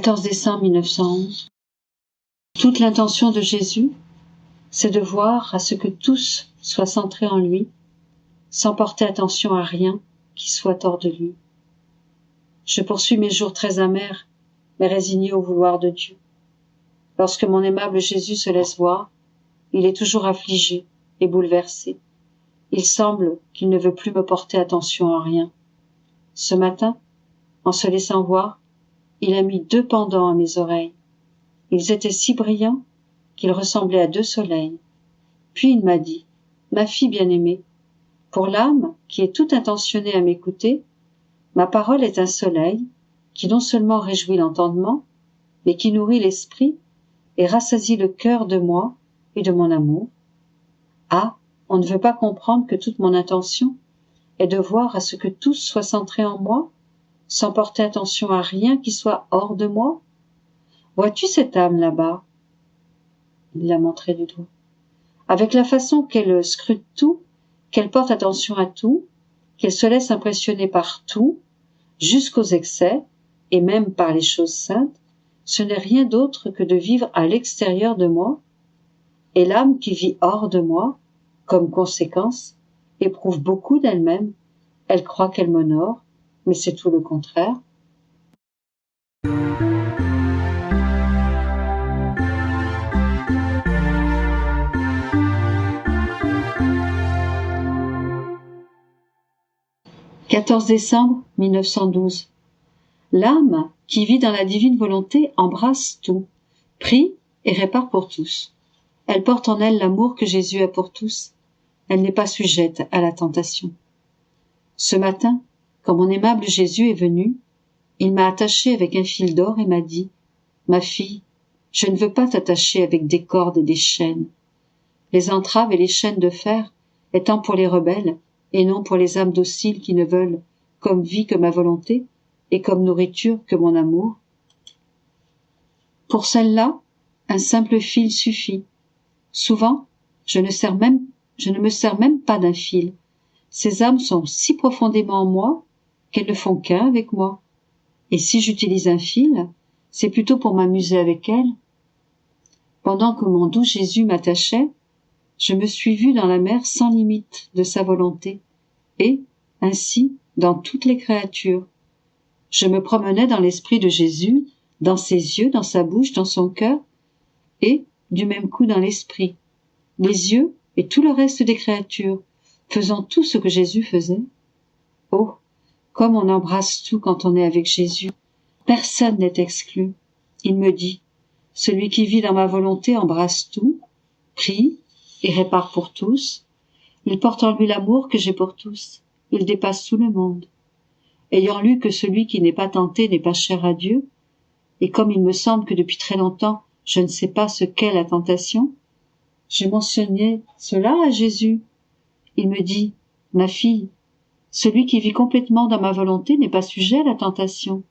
14 décembre 1911. Toute l'intention de Jésus, c'est de voir à ce que tous soient centrés en lui, sans porter attention à rien qui soit hors de lui. Je poursuis mes jours très amers, mais résignés au vouloir de Dieu. Lorsque mon aimable Jésus se laisse voir, il est toujours affligé et bouleversé. Il semble qu'il ne veut plus me porter attention à rien. Ce matin, en se laissant voir, il a mis 2 pendants à mes oreilles. Ils étaient si brillants qu'ils ressemblaient à 2 soleils. Puis il m'a dit, « Ma fille bien-aimée, pour l'âme qui est toute intentionnée à m'écouter, ma parole est un soleil qui non seulement réjouit l'entendement, mais qui nourrit l'esprit et rassasie le cœur de moi et de mon amour. Ah, on ne veut pas comprendre que toute mon intention est de voir à ce que tous soient centrés en moi, sans porter attention à rien qui soit hors de moi. Vois-tu cette âme là-bas ?» Il l'a montré du doigt. Avec la façon qu'elle scrute tout, qu'elle porte attention à tout, qu'elle se laisse impressionner par tout, jusqu'aux excès, et même par les choses saintes, ce n'est rien d'autre que de vivre à l'extérieur de moi, et l'âme qui vit hors de moi, comme conséquence, éprouve beaucoup d'elle-même, elle croit qu'elle m'honore, mais c'est tout le contraire. « 14 décembre 1912. L'âme qui vit dans la divine volonté embrasse tout, prie et répare pour tous. Elle porte en elle l'amour que Jésus a pour tous. Elle n'est pas sujette à la tentation. Ce matin, quand mon aimable Jésus est venu, il m'a attachée avec un fil d'or et m'a dit, « Ma fille, je ne veux pas t'attacher avec des cordes et des chaînes. Les entraves et les chaînes de fer étant pour les rebelles et non pour les âmes dociles qui ne veulent comme vie que ma volonté et comme nourriture que mon amour. Pour celle-là, un simple fil suffit. Souvent, je ne me sers même pas d'un fil. Ces âmes sont si profondément en moi qu'elles ne font qu'un avec moi. Et si j'utilise un fil, c'est plutôt pour m'amuser avec elles. Pendant que mon doux Jésus m'attachait, je me suis vue dans la mer sans limite de sa volonté, et, ainsi, dans toutes les créatures. Je me promenais dans l'esprit de Jésus, dans ses yeux, dans sa bouche, dans son cœur, et, du même coup, dans l'esprit, les yeux et tout le reste des créatures, faisant tout ce que Jésus faisait. Oh, comme on embrasse tout quand on est avec Jésus. Personne n'est exclu. Il me dit, celui qui vit dans ma volonté embrasse tout, prie et répare pour tous. Il porte en lui l'amour que j'ai pour tous. Il dépasse tout le monde. Ayant lu que celui qui n'est pas tenté n'est pas cher à Dieu, et comme il me semble que depuis très longtemps je ne sais pas ce qu'est la tentation, j'ai mentionné cela à Jésus. Il me dit, « Ma fille, celui qui vit complètement dans ma volonté n'est pas sujet à la tentation,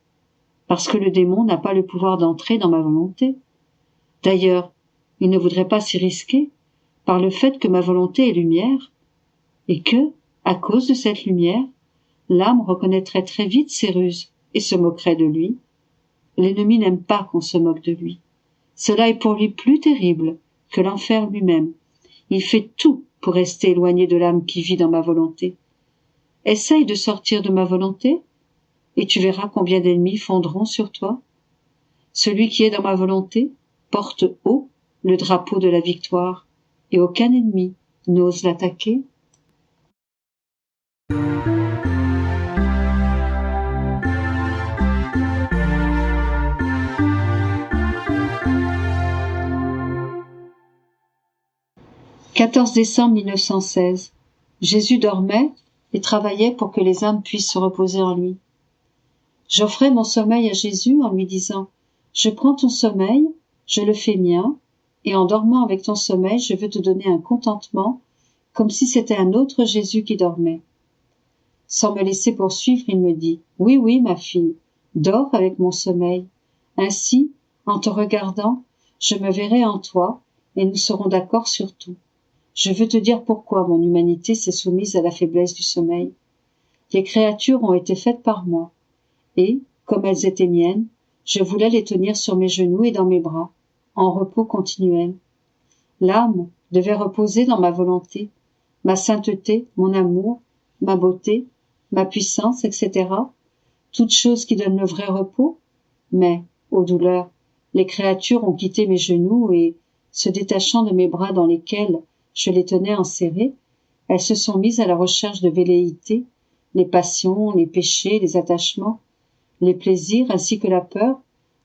parce que le démon n'a pas le pouvoir d'entrer dans ma volonté. D'ailleurs, il ne voudrait pas s'y risquer, par le fait que ma volonté est lumière, et que, à cause de cette lumière, l'âme reconnaîtrait très vite ses ruses et se moquerait de lui. L'ennemi n'aime pas qu'on se moque de lui. Cela est pour lui plus terrible que l'enfer lui-même. Il fait tout pour rester éloigné de l'âme qui vit dans ma volonté. Essaye de sortir de ma volonté, et tu verras combien d'ennemis fondront sur toi. Celui qui est dans ma volonté porte haut le drapeau de la victoire, et aucun ennemi n'ose l'attaquer. « 14 décembre 1916. Jésus dormait et travaillait pour que les âmes puissent se reposer en lui. J'offrais mon sommeil à Jésus en lui disant « Je prends ton sommeil, je le fais mien, et en dormant avec ton sommeil, je veux te donner un contentement, comme si c'était un autre Jésus qui dormait. » Sans me laisser poursuivre, il me dit « Oui, oui, ma fille, dors avec mon sommeil. Ainsi, en te regardant, je me verrai en toi, et nous serons d'accord sur tout. Je veux te dire pourquoi mon humanité s'est soumise à la faiblesse du sommeil. Les créatures ont été faites par moi, et, comme elles étaient miennes, je voulais les tenir sur mes genoux et dans mes bras, en repos continuel. L'âme devait reposer dans ma volonté, ma sainteté, mon amour, ma beauté, ma puissance, etc. Toutes choses qui donnent le vrai repos. Mais, ô douleur, les créatures ont quitté mes genoux et, se détachant de mes bras dans lesquels je les tenais enserrés, elles se sont mises à la recherche de velléités, les passions, les péchés, les attachements, les plaisirs ainsi que la peur,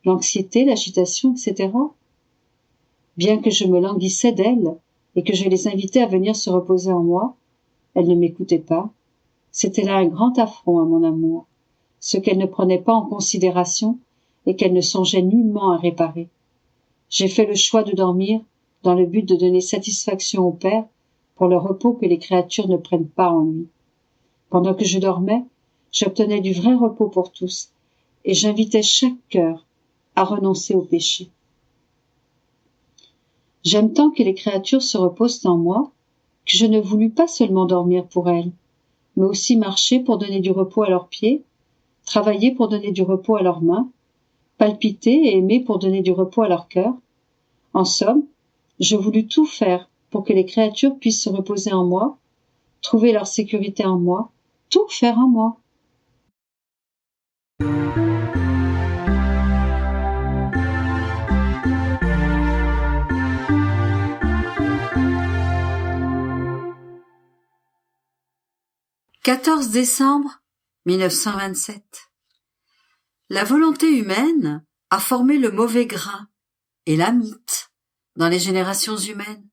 l'anxiété, l'agitation, etc. Bien que je me languissais d'elles et que je les invitais à venir se reposer en moi, elles ne m'écoutaient pas. C'était là un grand affront à mon amour, ce qu'elles ne prenaient pas en considération et qu'elles ne songeaient nullement à réparer. J'ai fait le choix de dormir dans le but de donner satisfaction au Père pour le repos que les créatures ne prennent pas en lui. Pendant que je dormais, j'obtenais du vrai repos pour tous et j'invitais chaque cœur à renoncer au péché. J'aime tant que les créatures se reposent en moi que je ne voulus pas seulement dormir pour elles, mais aussi marcher pour donner du repos à leurs pieds, travailler pour donner du repos à leurs mains, palpiter et aimer pour donner du repos à leur cœur. En somme, je voulus tout faire pour que les créatures puissent se reposer en moi, trouver leur sécurité en moi, tout faire en moi. « 14 décembre 1927. La volonté humaine a formé le mauvais grain et la mythe dans les générations humaines,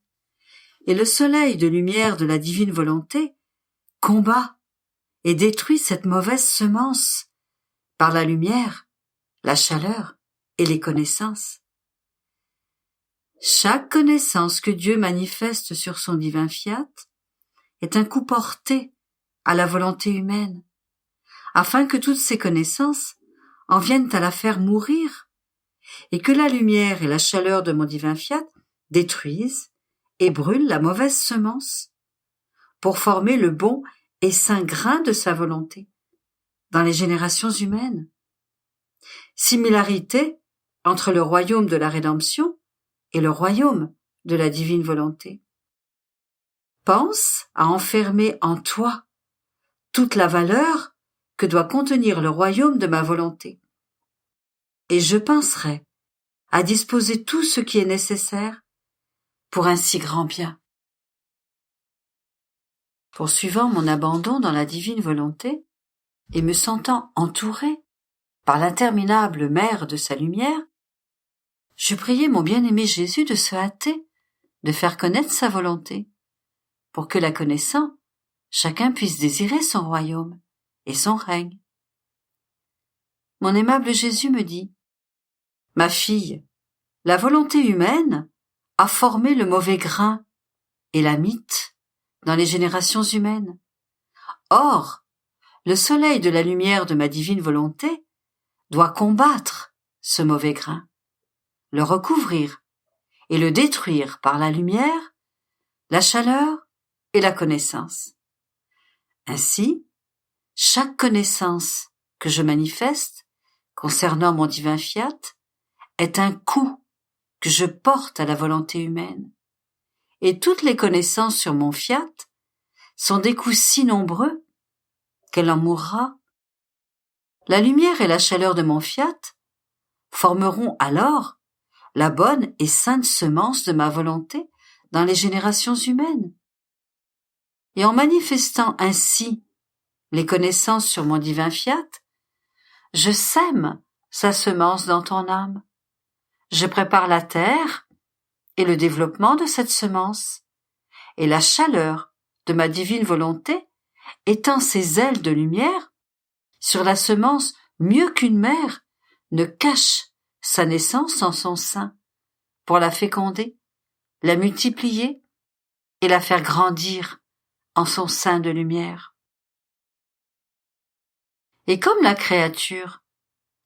et le soleil de lumière de la divine volonté combat et détruit cette mauvaise semence par la lumière, la chaleur et les connaissances. Chaque connaissance que Dieu manifeste sur son divin fiat est un coup porté à la volonté humaine, afin que toutes ces connaissances en viennent à la faire mourir, et que la lumière et la chaleur de mon divin fiat détruisent et brûlent la mauvaise semence, pour former le bon et saint grain de sa volonté dans les générations humaines. Similarité entre le royaume de la rédemption et le royaume de la divine volonté. Pense à enfermer en toi toute la valeur que doit contenir le royaume de ma volonté. Et je penserai à disposer tout ce qui est nécessaire pour un si grand bien. Poursuivant mon abandon dans la divine volonté et me sentant entouré par l'interminable mer de sa lumière, je priai mon bien-aimé Jésus de se hâter de faire connaître sa volonté, pour que la connaissant, chacun puisse désirer son royaume et son règne. Mon aimable Jésus me dit : « Ma fille, la volonté humaine a formé le mauvais grain et la mythe dans les générations humaines. Or, le soleil de la lumière de ma divine volonté doit combattre ce mauvais grain, le recouvrir et le détruire par la lumière, la chaleur et la connaissance. Ainsi, chaque connaissance que je manifeste concernant mon divin fiat est un coup que je porte à la volonté humaine, et toutes les connaissances sur mon fiat sont des coups si nombreux qu'elle en mourra. La lumière et la chaleur de mon fiat formeront alors la bonne et sainte semence de ma volonté dans les générations humaines. Et en manifestant ainsi les connaissances sur mon divin fiat, je sème sa semence dans ton âme. Je prépare la terre et le développement de cette semence, et la chaleur de ma divine volonté étend ses ailes de lumière sur la semence mieux qu'une mère ne cache sa naissance en son sein, pour la féconder, la multiplier et la faire grandir en son sein de lumière. Et comme la créature,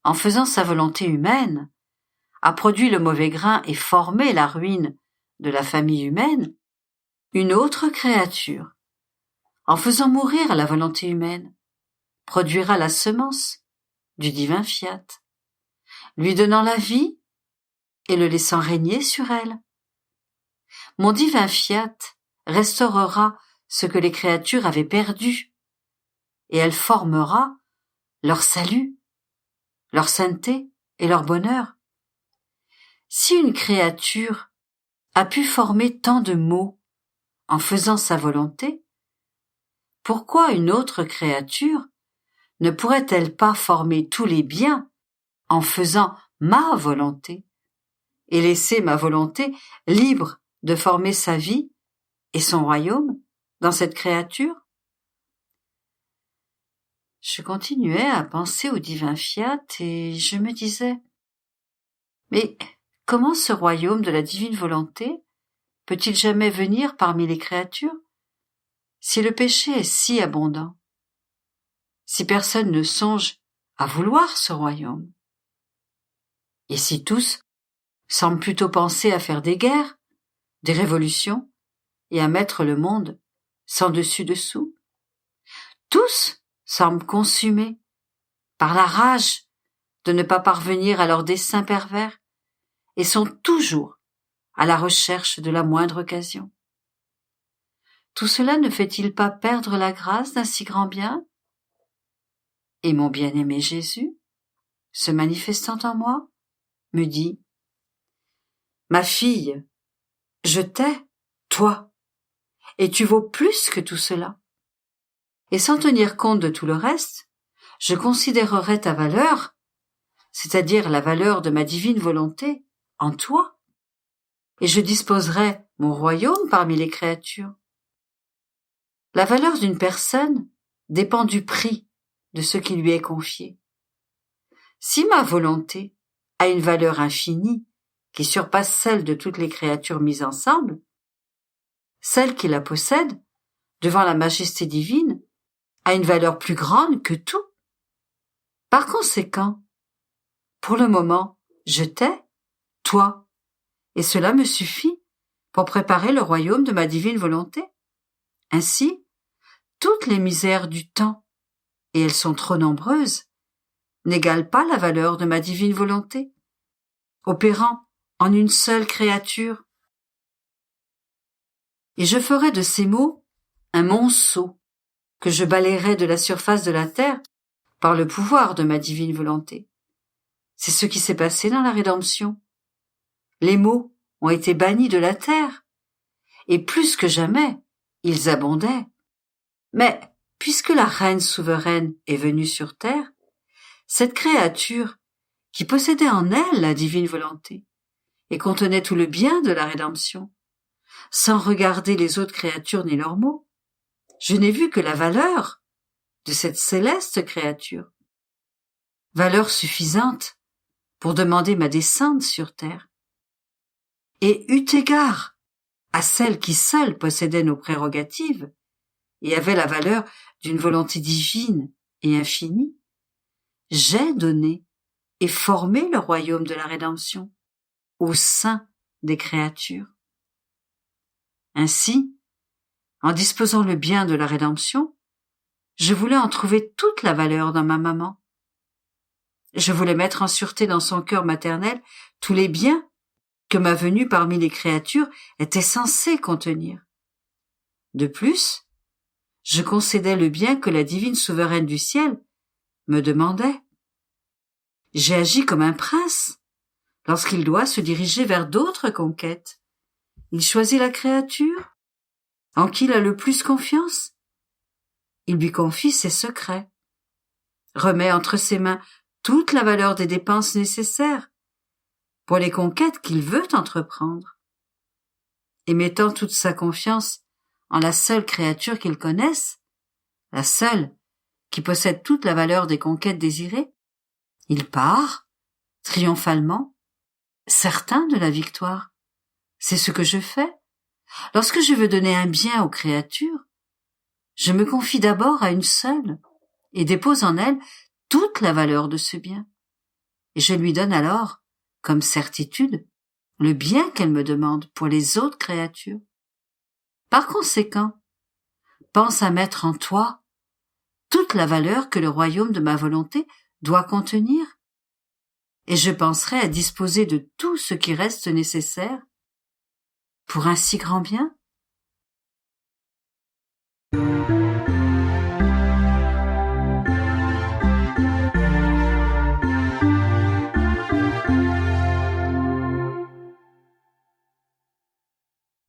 en faisant sa volonté humaine, a produit le mauvais grain et formé la ruine de la famille humaine, une autre créature, en faisant mourir la volonté humaine, produira la semence du divin fiat. lui donnant la vie et le laissant régner sur elle. Mon divin fiat restaurera ce que les créatures avaient perdu, et elle formera leur salut, leur sainteté et leur bonheur. Si une créature a pu former tant de maux en faisant sa volonté, pourquoi une autre créature ne pourrait-elle pas former tous les biens en faisant ma volonté et laisser ma volonté libre de former sa vie et son royaume dans cette créature? Je continuais à penser au divin fiat et je me disais, mais comment ce royaume de la divine volonté peut-il jamais venir parmi les créatures si le péché est si abondant, si personne ne songe à vouloir ce royaume, et si tous semblent plutôt penser à faire des guerres, des révolutions, et à mettre le monde sans dessus-dessous? Tous semblent consumés par la rage de ne pas parvenir à leurs desseins pervers et sont toujours à la recherche de la moindre occasion. Tout cela ne fait-il pas perdre la grâce d'un si grand bien? Et mon bien-aimé Jésus, se manifestant en moi, me dit, « Ma fille, je t'ai, toi, et tu vaux plus que tout cela. » Et sans tenir compte de tout le reste, je considérerai ta valeur, c'est-à-dire la valeur de ma divine volonté, en toi, et je disposerai mon royaume parmi les créatures. La valeur d'une personne dépend du prix de ce qui lui est confié. Si ma volonté a une valeur infinie qui surpasse celle de toutes les créatures mises ensemble, celle qui la possède, devant la majesté divine, a une valeur plus grande que tout. Par conséquent, pour le moment, je t'ai, toi, et cela me suffit pour préparer le royaume de ma divine volonté. Ainsi, toutes les misères du temps, et elles sont trop nombreuses, n'égalent pas la valeur de ma divine volonté, opérant en une seule créature. Et je ferai de ces mots un monceau que je balayerai de la surface de la terre par le pouvoir de ma divine volonté. C'est ce qui s'est passé dans la rédemption. Les maux ont été bannis de la terre, et plus que jamais, ils abondaient. Mais, puisque la reine souveraine est venue sur terre, cette créature, qui possédait en elle la divine volonté, et contenait tout le bien de la rédemption, sans regarder les autres créatures ni leurs maux, je n'ai vu que la valeur de cette céleste créature, valeur suffisante pour demander ma descente sur terre. Et eut égard à celle qui seule possédait nos prérogatives et avait la valeur d'une volonté divine et infinie, j'ai donné et formé le royaume de la rédemption au sein des créatures. Ainsi, en disposant le bien de la rédemption, je voulais en trouver toute la valeur dans ma maman. Je voulais mettre en sûreté dans son cœur maternel tous les biens que ma venue parmi les créatures était censée contenir. De plus, je concédais le bien que la divine souveraine du ciel me demandait. J'ai agi comme un prince lorsqu'il doit se diriger vers d'autres conquêtes. Il choisit la créature en qui il a le plus confiance. Il lui confie ses secrets, remet entre ses mains toute la valeur des dépenses nécessaires pour les conquêtes qu'il veut entreprendre. Et mettant toute sa confiance en la seule créature qu'il connaisse, la seule qui possède toute la valeur des conquêtes désirées, il part, triomphalement, certain de la victoire. C'est ce que je fais. Lorsque je veux donner un bien aux créatures, je me confie d'abord à une seule et dépose en elle toute la valeur de ce bien. Et je lui donne alors, comme certitude, le bien qu'elle me demande pour les autres créatures. Par conséquent, pense à mettre en toi toute la valeur que le royaume de ma volonté doit contenir. et je penserai à disposer de tout ce qui reste nécessaire pour un si grand bien. «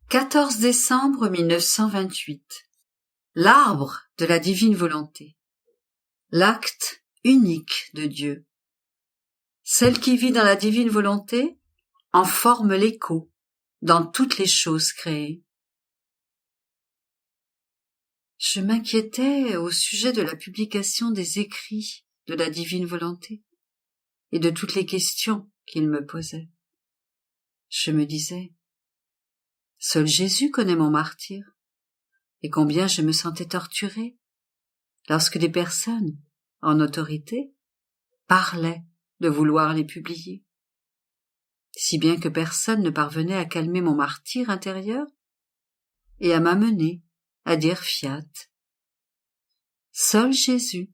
14 décembre 1928. L'arbre de la divine volonté. L'acte unique de Dieu. Celle qui vit dans la divine volonté en forme l'écho dans toutes les choses créées. » Je m'inquiétais au sujet de la publication des écrits de la divine volonté et de toutes les questions qu'il me posait. Je me disais, seul Jésus connaît mon martyre, et combien je me sentais torturée lorsque des personnes, en autorité, parlaient de vouloir les publier, si bien que personne ne parvenait à calmer mon martyre intérieur et à m'amener à dire fiat. Seul Jésus,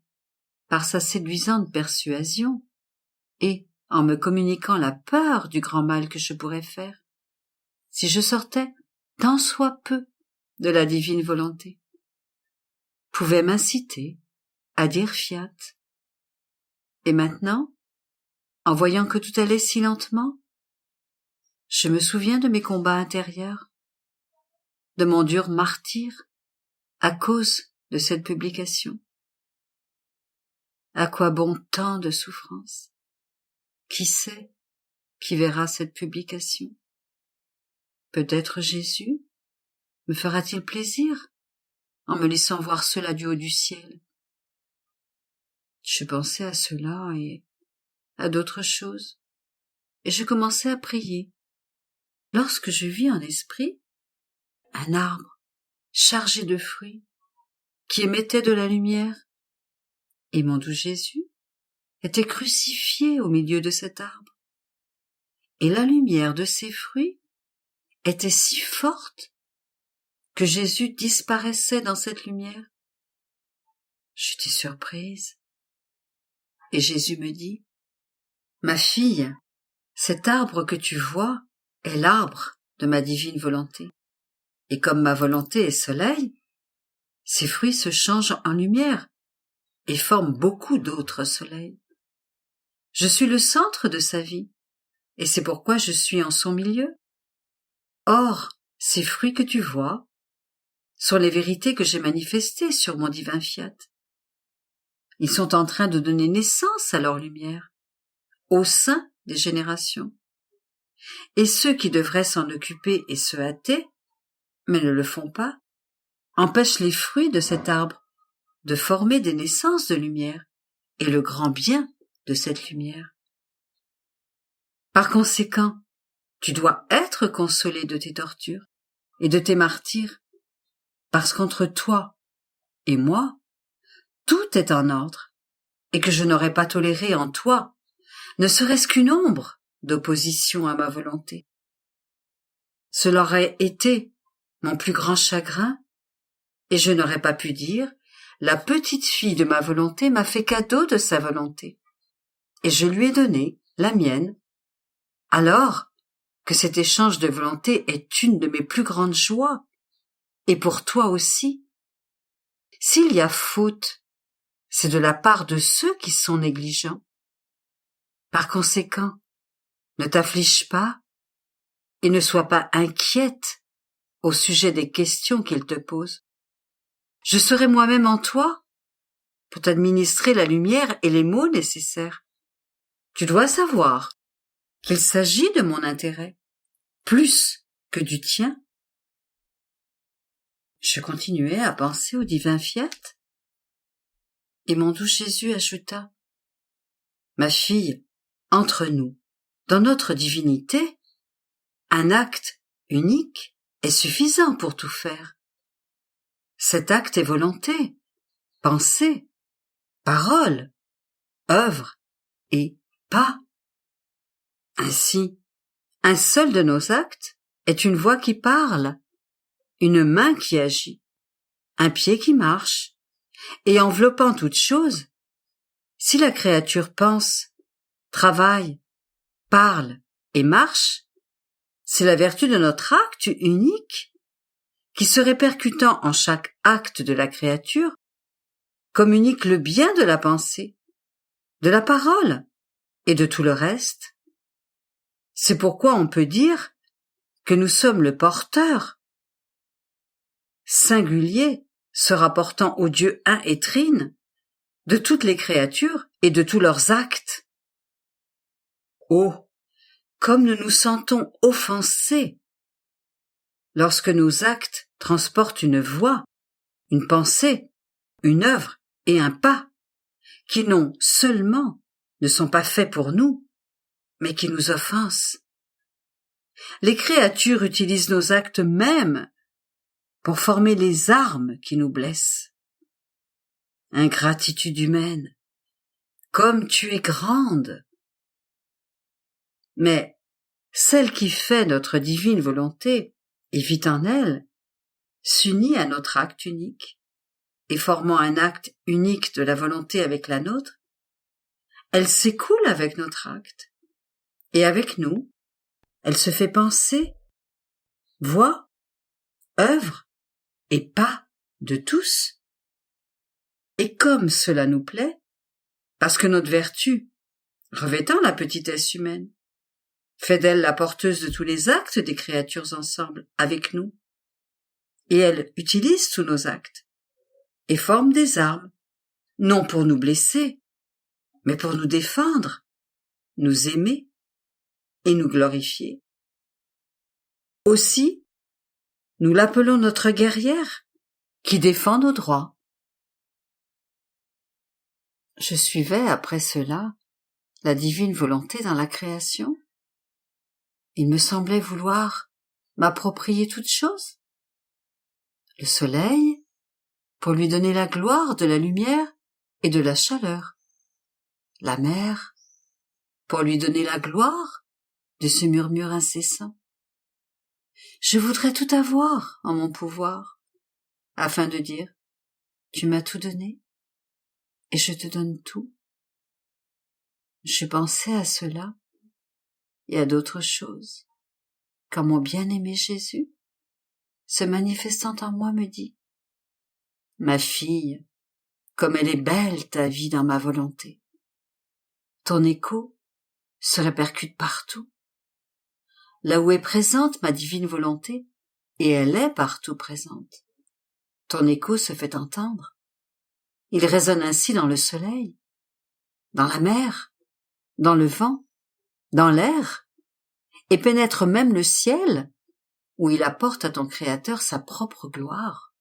par sa séduisante persuasion, et en me communiquant la peur du grand mal que je pourrais faire, si je sortais tant soit peu de la divine volonté, pouvait m'inciter à dire fiat. Et maintenant, en voyant que tout allait si lentement, je me souviens de mes combats intérieurs, de mon dur martyre à cause de cette publication. À quoi bon tant de souffrance? Qui sait qui verra cette publication? Peut-être Jésus me fera-t-il plaisir en me laissant voir cela du haut du ciel. Je pensais à cela et à d'autres choses, et je commençais à prier, lorsque je vis en esprit un arbre chargé de fruits qui émettait de la lumière, et mon doux Jésus était crucifié au milieu de cet arbre, et la lumière de ses fruits était si forte que Jésus disparaissait dans cette lumière. J'étais surprise, et Jésus me dit, « Ma fille, cet arbre que tu vois est l'arbre de ma divine volonté, et comme ma volonté est soleil, ses fruits se changent en lumière et forment beaucoup d'autres soleils. Je suis le centre de sa vie, et c'est pourquoi je suis en son milieu. Or, ces fruits que tu vois sont les vérités que j'ai manifestées sur mon divin fiat. Ils sont en train de donner naissance à leur lumière, au sein des générations. Et ceux qui devraient s'en occuper et se hâter, mais ne le font pas, empêchent les fruits de cet arbre de former des naissances de lumière et le grand bien de cette lumière. Par conséquent, tu dois être consolé de tes tortures et de tes martyrs, parce qu'entre toi et moi, tout est en ordre, et que je n'aurais pas toléré en toi, ne serait-ce qu'une ombre d'opposition à ma volonté. Cela aurait été mon plus grand chagrin, et je n'aurais pas pu dire, la petite fille de ma volonté m'a fait cadeau de sa volonté, et je lui ai donné la mienne, alors que cet échange de volonté est une de mes plus grandes joies, et pour toi aussi. S'il y a faute, c'est de la part de ceux qui sont négligents. Par conséquent, ne t'afflige pas et ne sois pas inquiète au sujet des questions qu'ils te posent. Je serai moi-même en toi pour t'administrer la lumière et les mots nécessaires. Tu dois savoir qu'il s'agit de mon intérêt, plus que du tien. Je continuais à penser au divin fiat, et mon doux Jésus ajouta, « Ma fille, entre nous, dans notre divinité, un acte unique est suffisant pour tout faire. Cet acte est volonté, pensée, parole, œuvre et pas. Ainsi, un seul de nos actes est une voix qui parle, une main qui agit, un pied qui marche, et enveloppant toute chose, si la créature pense, travaille parle et marche, c'est la vertu de notre acte unique qui, se répercutant en chaque acte de la créature, communique le bien de la pensée, de la parole et de tout le reste. C'est pourquoi on peut dire que nous sommes le porteur, singulier, se rapportant au Dieu un et trine, de toutes les créatures et de tous leurs actes. Oh, comme nous nous sentons offensés lorsque nos actes transportent une voix, une pensée, une œuvre et un pas qui non seulement ne sont pas faits pour nous, mais qui nous offensent. Les créatures utilisent nos actes mêmes pour former les armes qui nous blessent. Ingratitude humaine, comme tu es grande! Mais celle qui fait notre divine volonté et vit en elle, s'unit à notre acte unique, et formant un acte unique de la volonté avec la nôtre, elle s'écoule avec notre acte, et avec nous, elle se fait penser, voix, œuvre et pas de tous. Et comme cela nous plaît, parce que notre vertu, revêtant la petitesse humaine, fait d'elle la porteuse de tous les actes des créatures ensemble avec nous, et elle utilise tous nos actes, et forme des armes, non pour nous blesser, mais pour nous défendre, nous aimer et nous glorifier. Aussi, nous l'appelons notre guerrière, qui défend nos droits. Je suivais après cela la divine volonté dans la création. Il me semblait vouloir m'approprier toute chose. Le soleil, pour lui donner la gloire de la lumière et de la chaleur. La mer, pour lui donner la gloire de ce murmure incessant. Je voudrais tout avoir en mon pouvoir, afin de dire, tu m'as tout donné, et je te donne tout. Je pensais à cela et à d'autres choses, quand mon bien-aimé Jésus, se manifestant en moi, me dit, ma fille, comme elle est belle ta vie dans ma volonté. Ton écho se répercute partout. Là où est présente ma divine volonté, et elle est partout présente, ton écho se fait entendre. Il résonne ainsi dans le soleil, dans la mer, dans le vent, dans l'air, et pénètre même le ciel, où il apporte à ton Créateur sa propre gloire,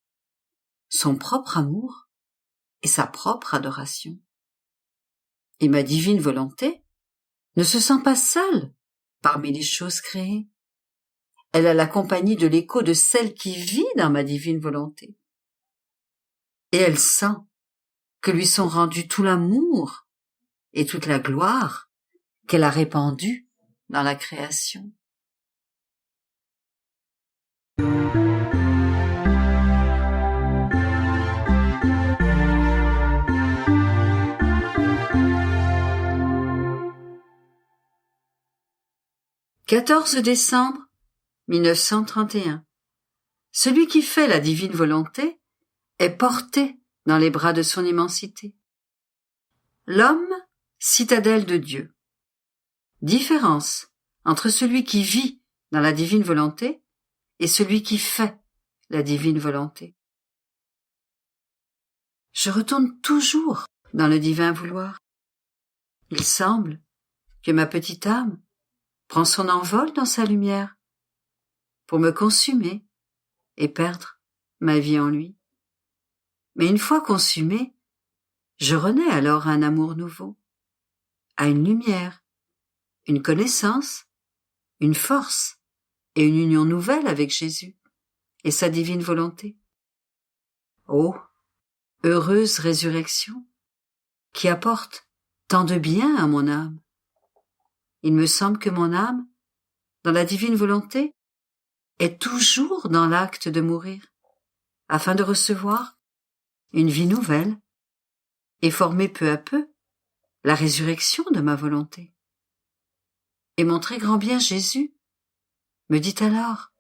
son propre amour et sa propre adoration. Et ma divine volonté ne se sent pas seule parmi les choses créées. Elle a la compagnie de l'écho de celle qui vit dans ma divine volonté. Et elle sent que lui sont rendus tout l'amour et toute la gloire qu'elle a répandue dans la création. « 14 décembre 1931. Celui qui fait la divine volonté est porté dans les bras de son immensité. L'homme, citadelle de Dieu. Différence entre celui qui vit dans la divine volonté et celui qui fait la divine volonté. Je retourne toujours dans le divin vouloir. Il semble que ma petite âme prend son envol dans sa lumière pour me consumer et perdre ma vie en lui. Mais une fois consumée, je renais alors à un amour nouveau, à une lumière, une connaissance, une force et une union nouvelle avec Jésus et sa divine volonté. Oh, heureuse résurrection qui apporte tant de bien à mon âme. Il me semble que mon âme, dans la divine volonté, est toujours dans l'acte de mourir, afin de recevoir une vie nouvelle et former peu à peu la résurrection de ma volonté. et mon très grand bien Jésus me dit alors,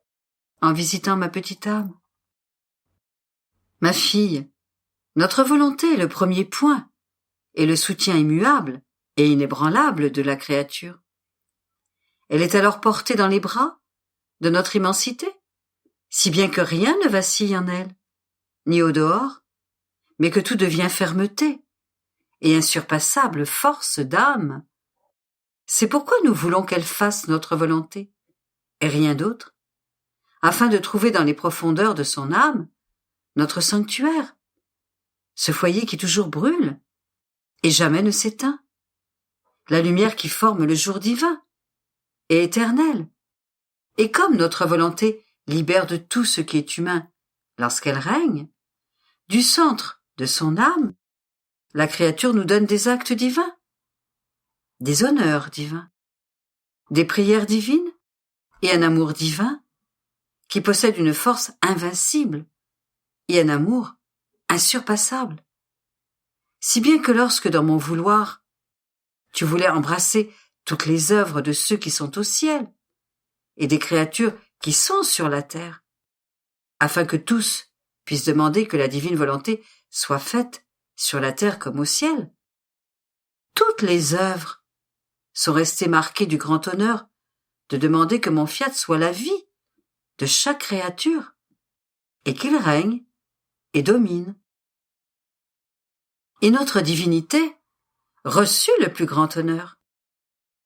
en visitant ma petite âme: Ma fille, notre volonté est le premier point et le soutien immuable et inébranlable de la créature. Elle est alors portée dans les bras de notre immensité, si bien que rien ne vacille en elle, ni au dehors, mais que tout devient fermeté et insurpassable force d'âme. C'est pourquoi nous voulons qu'elle fasse notre volonté, et rien d'autre, afin de trouver dans les profondeurs de son âme notre sanctuaire, ce foyer qui toujours brûle et jamais ne s'éteint, la lumière qui forme le jour divin et éternel. Et comme notre volonté libère de tout ce qui est humain lorsqu'elle règne, du centre de son âme, la créature nous donne des actes divins, des honneurs divins, des prières divines et un amour divin qui possède une force invincible et un amour insurpassable. Si bien que lorsque dans mon vouloir, tu voulais embrasser toutes les œuvres de ceux qui sont au ciel et des créatures qui sont sur la terre, afin que tous puissent demander que la divine volonté soit faite sur la terre comme au ciel, toutes les œuvres sont restées marquées du grand honneur de demander que mon fiat soit la vie de chaque créature et qu'il règne et domine. Et notre divinité reçut le plus grand honneur.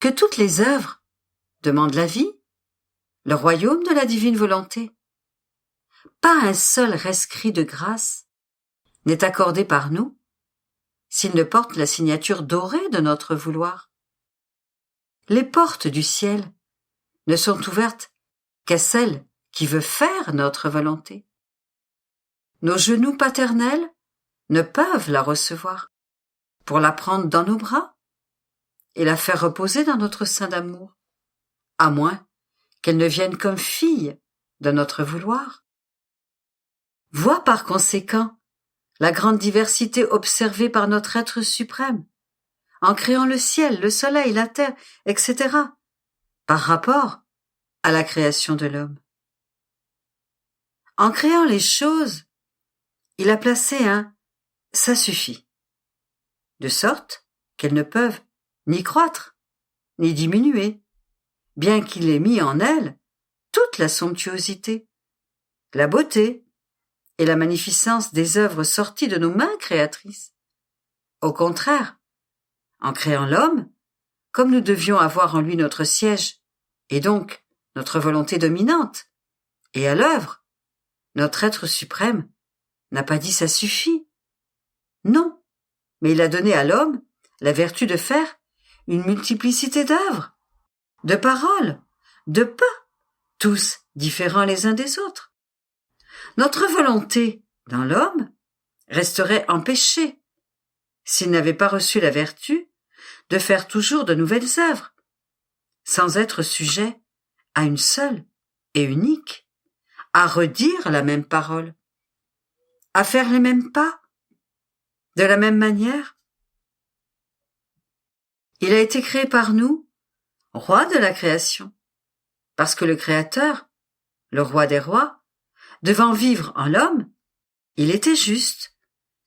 Que toutes les œuvres demandent la vie, le royaume de la divine volonté. Pas un seul rescrit de grâce n'est accordé par nous s'il ne porte la signature dorée de notre vouloir. Les portes du ciel ne sont ouvertes qu'à celle qui veut faire notre volonté. Nos genoux paternels ne peuvent la recevoir pour la prendre dans nos bras et la faire reposer dans notre sein d'amour, à moins qu'elle ne vienne comme fille de notre vouloir. Vois par conséquent la grande diversité observée par notre être suprême, en créant le ciel, le soleil, la terre, etc., par rapport à la création de l'homme. En créant les choses, il a placé un « ça suffit », de sorte qu'elles ne peuvent ni croître, ni diminuer, bien qu'il ait mis en elles toute la somptuosité, la beauté et la magnificence des œuvres sorties de nos mains créatrices. Au contraire, en créant l'homme, comme nous devions avoir en lui notre siège, et donc notre volonté dominante, et à l'œuvre, notre être suprême n'a pas dit ça suffit. Non, mais il a donné à l'homme la vertu de faire une multiplicité d'œuvres, de paroles, de pas, tous différents les uns des autres. Notre volonté, dans l'homme, resterait empêchée s'il n'avait pas reçu la vertu de faire toujours de nouvelles œuvres, sans être sujet à une seule et unique, à redire la même parole, à faire les mêmes pas, de la même manière. Il a été créé par nous, roi de la création, parce que le Créateur, le roi des rois, devant vivre en l'homme, il était juste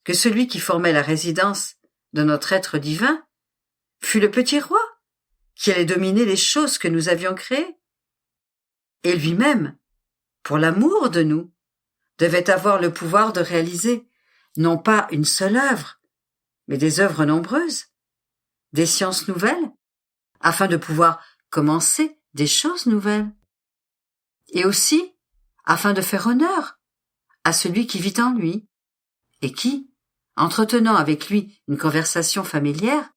que celui qui formait la résidence de notre être divin fût le petit roi qui allait dominer les choses que nous avions créées. Et lui-même, pour l'amour de nous, devait avoir le pouvoir de réaliser non pas une seule œuvre, mais des œuvres nombreuses, des sciences nouvelles, afin de pouvoir commencer des choses nouvelles. Et aussi, afin de faire honneur à celui qui vit en lui, et qui, entretenant avec lui une conversation familière,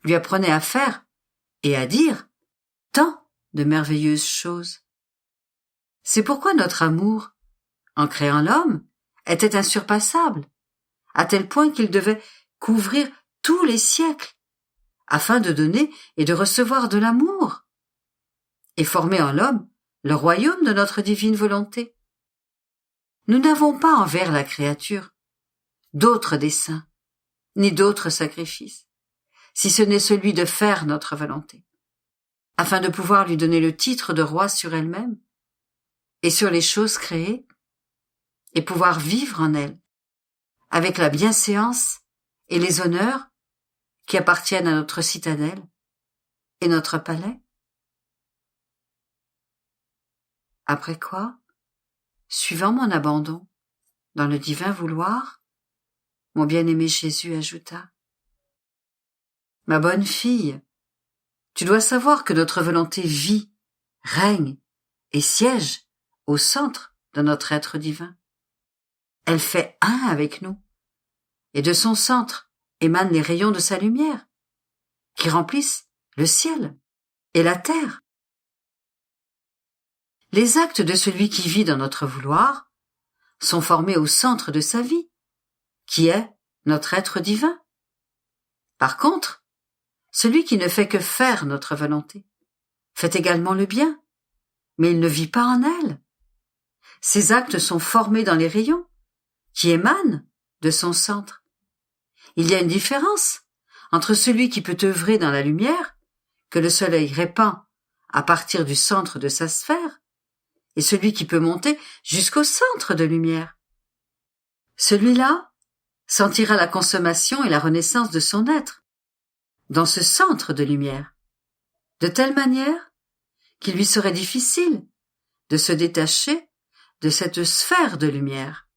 lui apprenait à faire et à dire tant de merveilleuses choses. C'est pourquoi notre amour, en créant l'homme, était insurpassable, à tel point qu'il devait couvrir tous les siècles, afin de donner et de recevoir de l'amour, et former en l'homme le royaume de notre divine volonté. Nous n'avons pas envers la créature d'autres desseins, ni d'autres sacrifices, si ce n'est celui de faire notre volonté. afin de pouvoir lui donner le titre de roi sur elle-même et sur les choses créées, et pouvoir vivre en elle, avec la bienséance et les honneurs qui appartiennent à notre citadelle et notre palais. Après quoi, suivant mon abandon dans le divin vouloir, mon bien-aimé Jésus ajouta: Ma bonne fille, tu dois savoir que notre volonté vit, règne et siège au centre de notre être divin. Elle fait un avec nous, et de son centre émanent les rayons de sa lumière, qui remplissent le ciel et la terre. Les actes de celui qui vit dans notre vouloir sont formés au centre de sa vie, qui est notre être divin. Par contre, celui qui ne fait que faire notre volonté fait également le bien, mais il ne vit pas en elle. Ses actes sont formés dans les rayons qui émanent de son centre. Il y a une différence entre celui qui peut œuvrer dans la lumière, que le soleil répand à partir du centre de sa sphère, et celui qui peut monter jusqu'au centre de lumière. Celui-là sentira la consommation et la renaissance de son être, dans ce centre de lumière, de telle manière qu'il lui serait difficile de se détacher de cette sphère de lumière.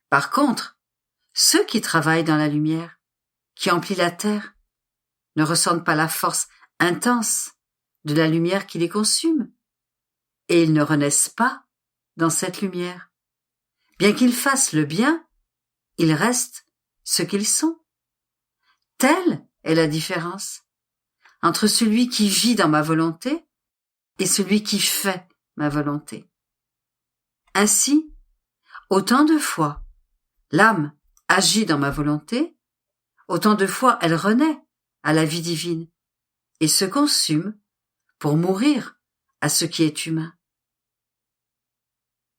Par contre, ceux qui travaillent dans la lumière, qui emplit la terre, ne ressentent pas la force intense de la lumière qui les consume, et ils ne renaissent pas dans cette lumière. Bien qu'ils fassent le bien, ils restent ce qu'ils sont. Telle est la différence entre celui qui vit dans ma volonté et celui qui fait ma volonté. Ainsi, autant de fois l'âme agit dans ma volonté, autant de fois elle renaît à la vie divine et se consume pour mourir à ce qui est humain.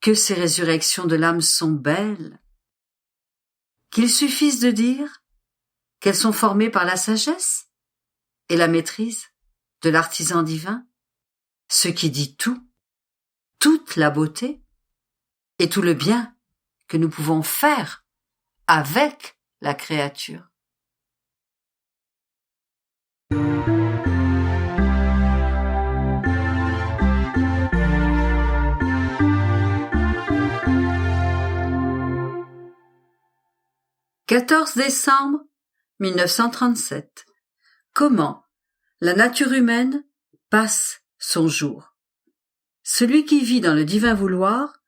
Que ces résurrections de l'âme sont belles! Qu'il suffise de dire qu'elles sont formées par la sagesse et la maîtrise de l'artisan divin, ce qui dit tout, toute la beauté et tout le bien que nous pouvons faire avec la créature. « 14 décembre 1937. Comment la nature humaine passe son jour. Celui qui vit dans le divin vouloir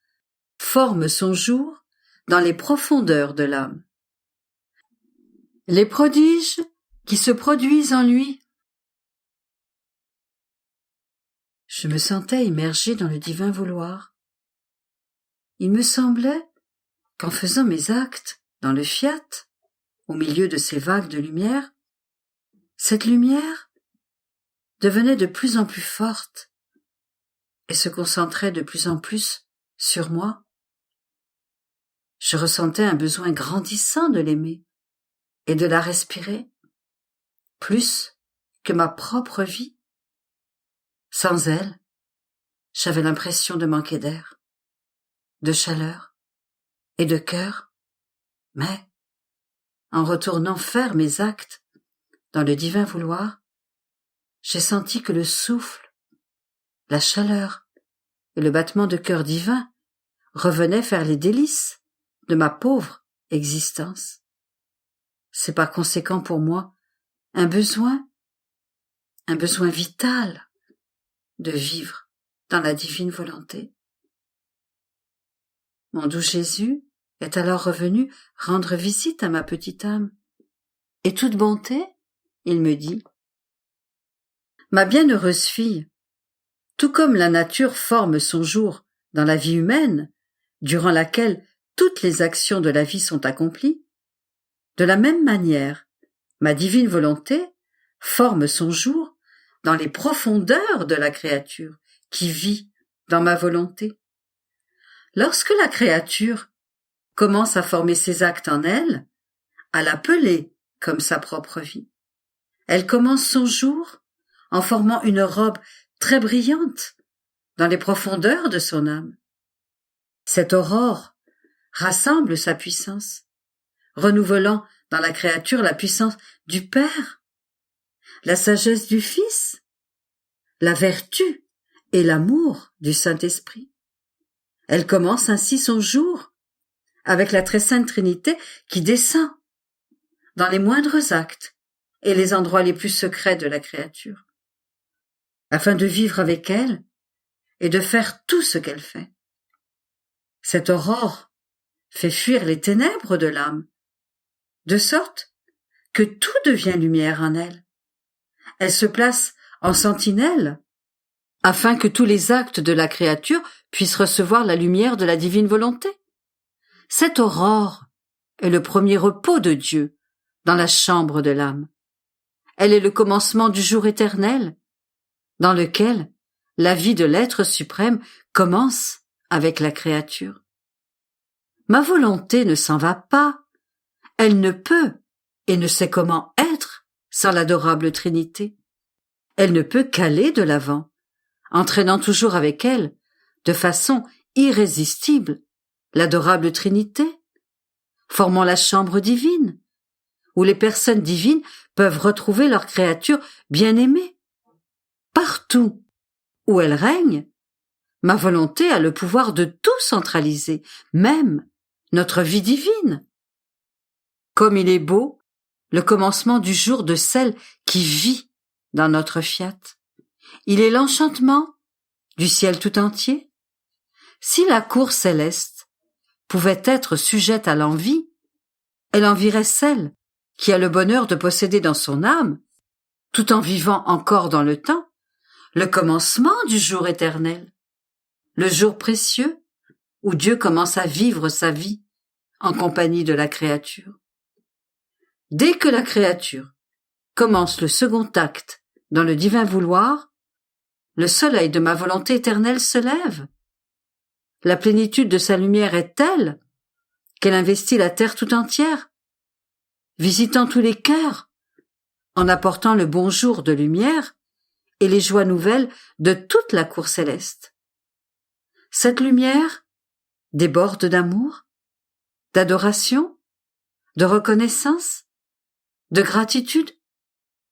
forme son jour dans les profondeurs de l'âme. Les prodiges qui se produisent en lui. Je me sentais immergé dans le divin vouloir. Il me semblait qu'en faisant mes actes dans le fiat, au milieu de ces vagues de lumière, cette lumière devenait de plus en plus forte et se concentrait de plus en plus sur moi. Je ressentais un besoin grandissant de l'aimer et de la respirer, plus que ma propre vie. Sans elle, j'avais l'impression de manquer d'air, de chaleur et de cœur, mais en retournant faire mes actes dans le divin vouloir, j'ai senti que le souffle, la chaleur et le battement de cœur divin revenaient faire les délices de ma pauvre existence. C'est par conséquent pour moi un besoin vital de vivre dans la divine volonté. Mon doux Jésus est alors revenu rendre visite à ma petite âme. Et toute bonté, il me dit: Ma bienheureuse fille, tout comme la nature forme son jour dans la vie humaine, durant laquelle toutes les actions de la vie sont accomplies, de la même manière, ma divine volonté forme son jour dans les profondeurs de la créature qui vit dans ma volonté. Lorsque la créature commence à former ses actes en elle, à l'appeler comme sa propre vie, elle commence son jour en formant une robe très brillante dans les profondeurs de son âme. Cette aurore rassemble sa puissance, renouvelant dans la créature la puissance du Père, la sagesse du Fils, la vertu et l'amour du Saint-Esprit. Elle commence ainsi son jour avec la très sainte Trinité qui descend dans les moindres actes et les endroits les plus secrets de la créature, afin de vivre avec elle et de faire tout ce qu'elle fait. Cette aurore fait fuir les ténèbres de l'âme, de sorte que tout devient lumière en elle. Elle se place en sentinelle, afin que tous les actes de la créature puissent recevoir la lumière de la divine volonté. Cette aurore est le premier repos de Dieu dans la chambre de l'âme. Elle est le commencement du jour éternel, dans lequel la vie de l'être suprême commence avec la créature. Ma volonté ne s'en va pas. Elle ne peut et ne sait comment être sans l'adorable Trinité. Elle ne peut qu'aller de l'avant, entraînant toujours avec elle, de façon irrésistible, l'adorable Trinité, formant la chambre divine, où les personnes divines peuvent retrouver leur créature bien-aimée. Partout où elle règne, ma volonté a le pouvoir de tout centraliser, même notre vie divine. Comme il est beau, le commencement du jour de celle qui vit dans notre fiat. Il est l'enchantement du ciel tout entier. Si la cour céleste pouvait être sujette à l'envie, elle envierait celle qui a le bonheur de posséder dans son âme, tout en vivant encore dans le temps, le commencement du jour éternel, le jour précieux où Dieu commence à vivre sa vie en compagnie de la créature. Dès que la créature commence le second acte dans le divin vouloir, le soleil de ma volonté éternelle se lève. La plénitude de sa lumière est telle qu'elle investit la terre tout entière, visitant tous les cœurs, en apportant le bonjour de lumière et les joies nouvelles de toute la cour céleste. Cette lumière déborde d'amour, d'adoration, de reconnaissance, de gratitude,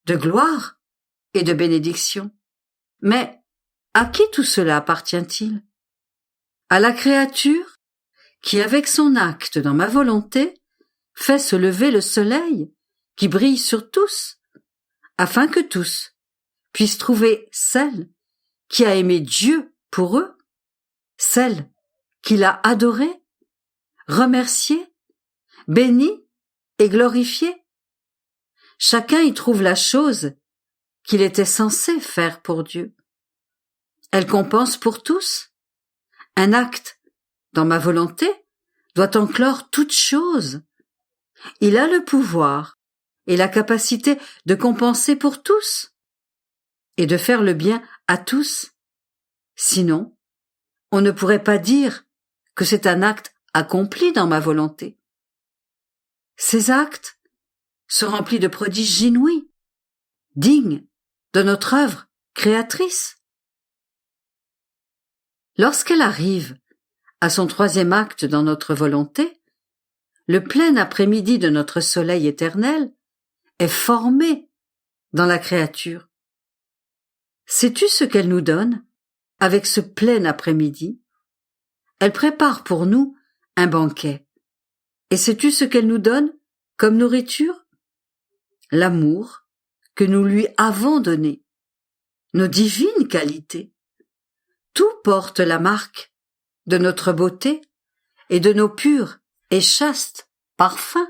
de gloire et de bénédiction. Mais à qui tout cela appartient-il? À la créature qui, avec son acte dans ma volonté, fait se lever le soleil qui brille sur tous, afin que tous puissent trouver celle qui a aimé Dieu pour eux, celle qu'il a adorée, remerciée, bénie et glorifiée. Chacun y trouve la chose qu'il était censé faire pour Dieu. Elle compense pour tous. Un acte dans ma volonté doit enclore toute chose. Il a le pouvoir et la capacité de compenser pour tous et de faire le bien à tous. Sinon, on ne pourrait pas dire que c'est un acte accompli dans ma volonté. Ces actes sont remplis de prodiges inouïs, dignes de notre œuvre créatrice. Lorsqu'elle arrive à son troisième acte dans notre volonté, le plein après-midi de notre soleil éternel est formé dans la créature. Sais-tu ce qu'elle nous donne avec ce plein après-midi? Elle prépare pour nous un banquet. Et sais-tu ce qu'elle nous donne comme nourriture? L'amour que nous lui avons donné, nos divines qualités. Tout porte la marque de notre beauté et de nos purs et chastes parfums.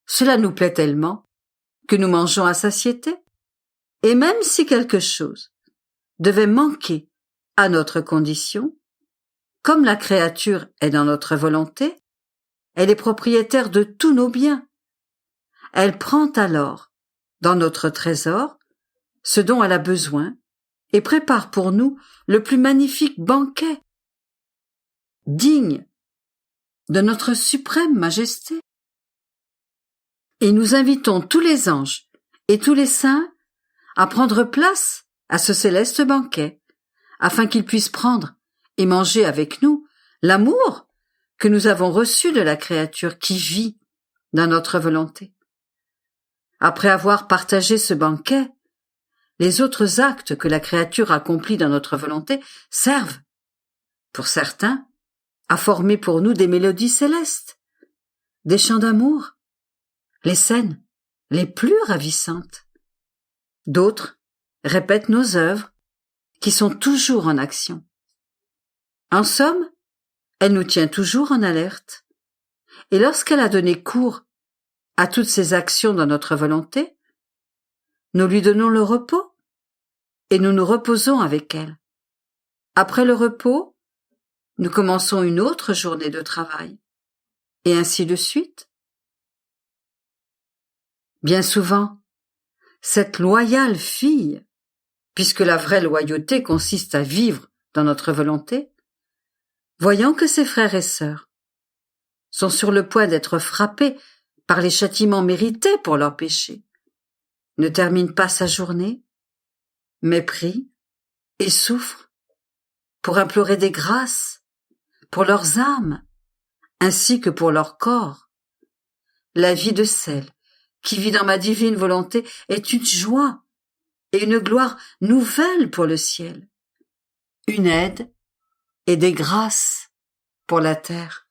Cela nous plaît tellement que nous mangeons à satiété. Et même si quelque chose devait manquer à notre condition, comme la créature est dans notre volonté, elle est propriétaire de tous nos biens. Elle prend alors, dans notre trésor, ce dont elle a besoin et prépare pour nous le plus magnifique banquet, digne de notre suprême majesté. Et nous invitons tous les anges et tous les saints à prendre place à ce céleste banquet, afin qu'ils puissent prendre et manger avec nous l'amour que nous avons reçu de la créature qui vit dans notre volonté. Après avoir partagé ce banquet, les autres actes que la créature accomplit dans notre volonté servent, pour certains, à former pour nous des mélodies célestes, des chants d'amour, les scènes les plus ravissantes. D'autres répètent nos œuvres, qui sont toujours en action. En somme, elle nous tient toujours en alerte, et lorsqu'elle a donné cours à toutes ces actions dans notre volonté, nous lui donnons le repos, et nous nous reposons avec elle. Après le repos, nous commençons une autre journée de travail, et ainsi de suite. Bien souvent, cette loyale fille, puisque la vraie loyauté consiste à vivre dans notre volonté, voyant que ses frères et sœurs sont sur le point d'être frappés par les châtiments mérités pour leurs péchés, ne termine pas sa journée, mais prie et souffre pour implorer des grâces pour leurs âmes, ainsi que pour leur corps. La vie de celle qui vit dans ma divine volonté est une joie et une gloire nouvelle pour le ciel, une aide et des grâces pour la terre.